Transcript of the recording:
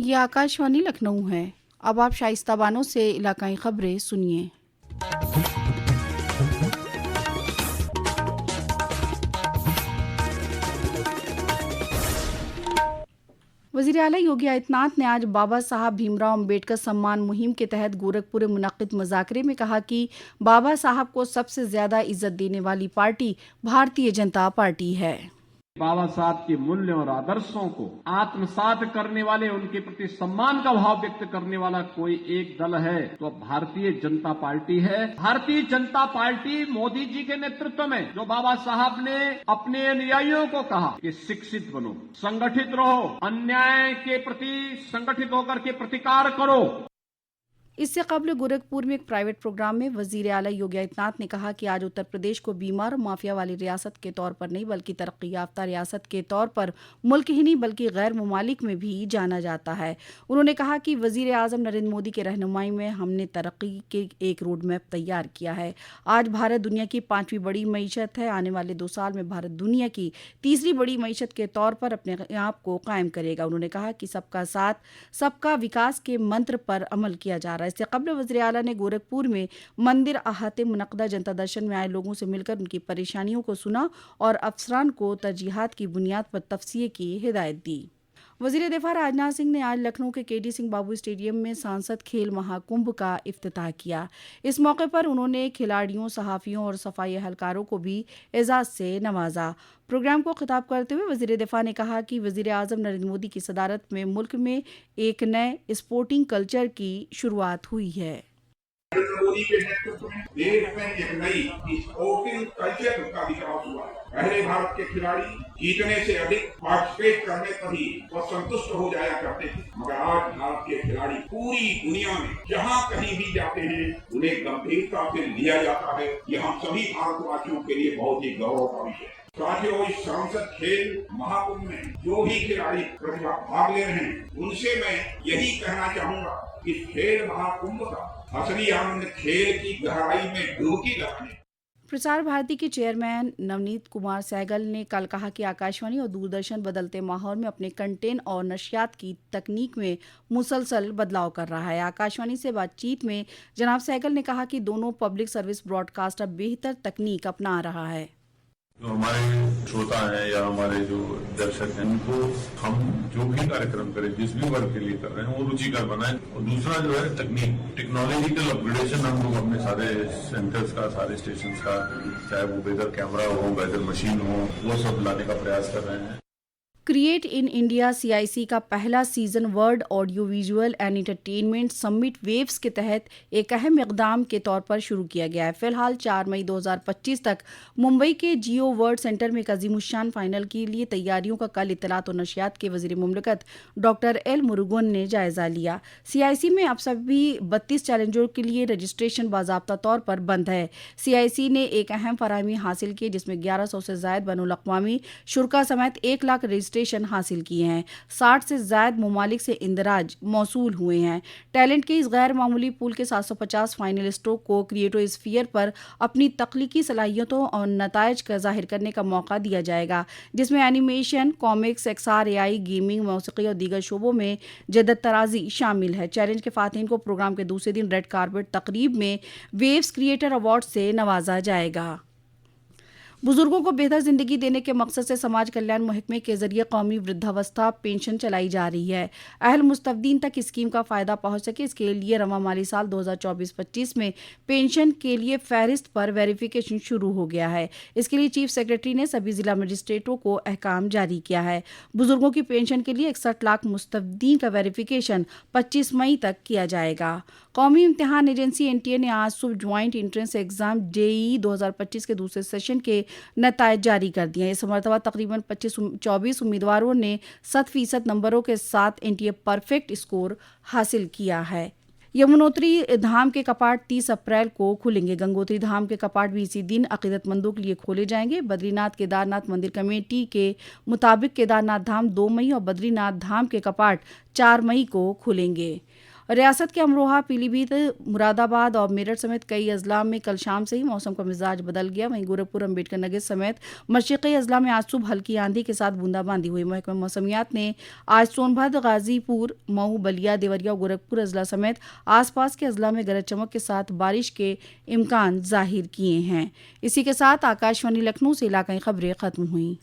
ये आकाशवाणी लखनऊ है। अब आप शाइस्ता बानो से इलाकाई खबरें सुनिए। वज़ीर आला योगी आदित्यनाथ ने आज बाबा साहब भीमराव अम्बेडकर सम्मान मुहिम के तहत गोरखपुर में मुनक्किद मुज़ाकरे में कहा कि बाबा साहब को सबसे ज़्यादा इज्जत देने वाली पार्टी भारतीय जनता पार्टी है। बाबा साहब के मूल्य और आदर्शों को आत्मसात करने वाले, उनके प्रति सम्मान का भाव व्यक्त करने वाला कोई एक दल है तो भारतीय जनता पार्टी है। भारतीय जनता पार्टी मोदी जी के नेतृत्व में, जो बाबा साहब ने अपने अनुयायियों को कहा कि शिक्षित बनो, संगठित रहो, अन्याय के प्रति संगठित होकर के प्रतिकार करो। इससे कबल गोरखपुर में एक प्राइवेट प्रोग्राम में वजीर आला योगी आदित्यनाथ ने कहा कि आज उत्तर प्रदेश को बीमार और माफिया वाली रियासत के तौर पर नहीं बल्कि तरक्की याफ्ता रियासत के तौर पर मुल्क ही नहीं बल्कि गैर ममालिक में भी जाना जाता है। उन्होंने कहा कि वजीर आजम नरेंद्र मोदी के रहनुमाई में हमने तरक्की के एक रोड मैप तैयार किया है। आज भारत दुनिया की 5वीं बड़ी मईशत है। आने वाले 2 साल में भारत दुनिया की 3री बड़ी मईशत के तौर पर अपने आप को कायम करेगा। उन्होंने कहा कि सबका साथ सबका विकास के मंत्र पर अमल किया जा रहा है। इससे कबल वज़ीर आला ने गोरखपुर में मंदिर अहाते मुनक्कदा जनता दर्शन में आए लोगों से मिलकर उनकी परेशानियों को सुना और अफसरान को तरजीहात की बुनियाद पर तफसीर की हिदायत दी। वज़ीर दिफा राजनाथ सिंह ने आज लखनऊ के केडी सिंह बाबू स्टेडियम में सांसद खेल महाकुंभ का इफ्तिताह किया। इस मौके पर उन्होंने खिलाड़ियों, सहाफ़ियों और सफाई एहलकारों को भी एजाज़ से नवाजा। प्रोग्राम को खिताब करते हुए वज़ीर दिफा ने कहा कि वज़ीर आज़म नरेंद्र मोदी की सदारत में मुल्क में एक नए स्पोर्टिंग कल्चर की शुरुआत हुई है। नरेंद्र मोदी के नेतृत्व में देश में एक नई स्पोर्टिंग कल्चर का विकास हुआ। पहले भारत के खिलाड़ी जीतने से अधिक पार्टिसिपेट करने पर ही वो संतुष्ट हो जाया करते थे, मगर आज भारत के खिलाड़ी पूरी दुनिया में जहाँ कहीं भी जाते हैं उन्हें गंभीरता से लिया जाता है। ये हम सभी भारतवासियों के लिए बहुत ही गौरव का विषय है। साथियों, इस सांसद खेल महाकुंभ में जो भी खिलाड़ी प्रतिभा भाग ले रहे हैं उनसे मैं यही कहना चाहूंगा कि खेल महाकुंभ का असली आनंद खेल की गहराई में डुबकी लगाने। प्रसार भारती के चेयरमैन नवनीत कुमार सहगल ने कल कहा कि आकाशवाणी और दूरदर्शन बदलते माहौल में अपने कंटेंट और नशियात की तकनीक में मुसलसल बदलाव कर रहा है। आकाशवाणी से बातचीत में जनाब सहगल ने कहा कि दोनों पब्लिक सर्विस ब्रॉडकास्टर बेहतर तकनीक अपना रहा है। जो हमारे श्रोता हैं या हमारे जो दर्शक हैं उनको हम जो भी कार्यक्रम करें, जिस भी वर्ग के लिए कर रहे हैं, वो रुचिकर बनाएं। और दूसरा जो है टेक्नोलॉजिकल अपग्रेडेशन हम लोग अपने सारे सेंटर्स का, सारे स्टेशन का, चाहे वो वेदर कैमरा हो, वेदर मशीन हो, वो सब लाने का प्रयास कर रहे हैं। क्रिएट इन इंडिया CIC का पहला season world audio visual and entertainment summit waves के तहत एक अहम इक़दाम के तौर पर शुरू किया गया है। फिलहाल 4 मई 2025 तक मुंबई के जियो वर्ल्ड सेंटर में एक अज़ीमुश्शान फाइनल के लिए तैयारियों का कल इत्तलात और नशियात के वज़ीर मुमलिकत डॉक्टर एल मुरुगन ने जायज़ा लिया। CIC में अब सभी 32 चैलेंजरों के लिए रजिस्ट्रेशन बाज़ाब्ता तौर पर बंद है। CIC ने एक अहम फराहमी हासिल की जिसमें 1100 से ज़ायद बैनुल-अक़वामी शुरा समेत 1 लाख रजिस्ट्रेशन हासिल किए हैं। 60 से ज़ायद ममालिक से इंदराज मौसूल हुए हैं। टैलेंट के इस गैर मामूली पूल के 750 फाइनलिस्टों को क्रिएटोस्फीयर पर अपनी तख्लीकी सलाहियतों और नताइज का जाहिर करने का मौका दिया जाएगा, जिसमें animation, comics, XR, AI, gaming, मौसीकी और दीगर शोबों में जदत तराजी शामिल है। चैलेंज के फातिहीन को प्रोग्राम के दूसरे दिन रेड कारपेट तकरीब में वेव्स क्रिएटर अवार्ड से नवाजा जाएगा। बुजुर्गों को बेहतर जिंदगी देने के मकसद से समाज कल्याण महकमे के जरिए कौमी वृद्धावस्था पेंशन चलाई जा रही है। अहल मुस्तफदीन तक स्कीम का फायदा पहुंच सके, इसके लिए रवा माली साल 2024-25 में पेंशन के लिए फहरिस्त पर वेरिफिकेशन शुरू हो गया है। इसके लिए चीफ सेक्रेटरी ने सभी जिला मजिस्ट्रेटों को अहकाम जारी किया है। बुजुर्गों की पेंशन के लिए 61 लाख मुस्तफदीन का वेरिफिकेशन 25 मई तक किया जाएगा। कौमी इम्तिहान एजेंसी NTA ने आज सुबह ज्वाइंट एंट्रेंस एग्जाम JEE 2025 के दूसरे सेशन के नताइज जारी कर दिए। इस मरतबा तकरीबन 24 उम्मीदवारों ने 100% नंबरों के साथ NTA परफेक्ट स्कोर हासिल किया है। यमुनोत्री धाम के कपाट 30 अप्रैल को खुलेंगे। गंगोत्री धाम के कपाट भी इसी दिन अकीदतमंदों के लिए खोले जाएंगे। बद्रीनाथ केदारनाथ मंदिर कमेटी के मुताबिक केदारनाथ धाम 2 मई और बद्रीनाथ धाम के कपाट 4 मई को खुलेंगे। रियासत के अमरोहा, पीलीभीत, मुरादाबाद और मेरठ समेत कई अजला में कल शाम से ही मौसम का मिजाज बदल गया। वहीं गोरखपुर, अम्बेडकर नगर समेत मशरिकी अजला में आज सुबह हल्की आंधी के साथ बूंदाबांदी हुई। महकमा मौसमियात ने आज सोनभद्र, गाजीपुर, मऊ, बलिया, देवरिया और गोरखपुर अजला समेत आसपास के अजला में गरज चमक के साथ बारिश के इम्कान जाहिर किए हैं। इसी के साथ आकाशवाणी लखनऊ से इलाकाई खबरें खत्म हुई।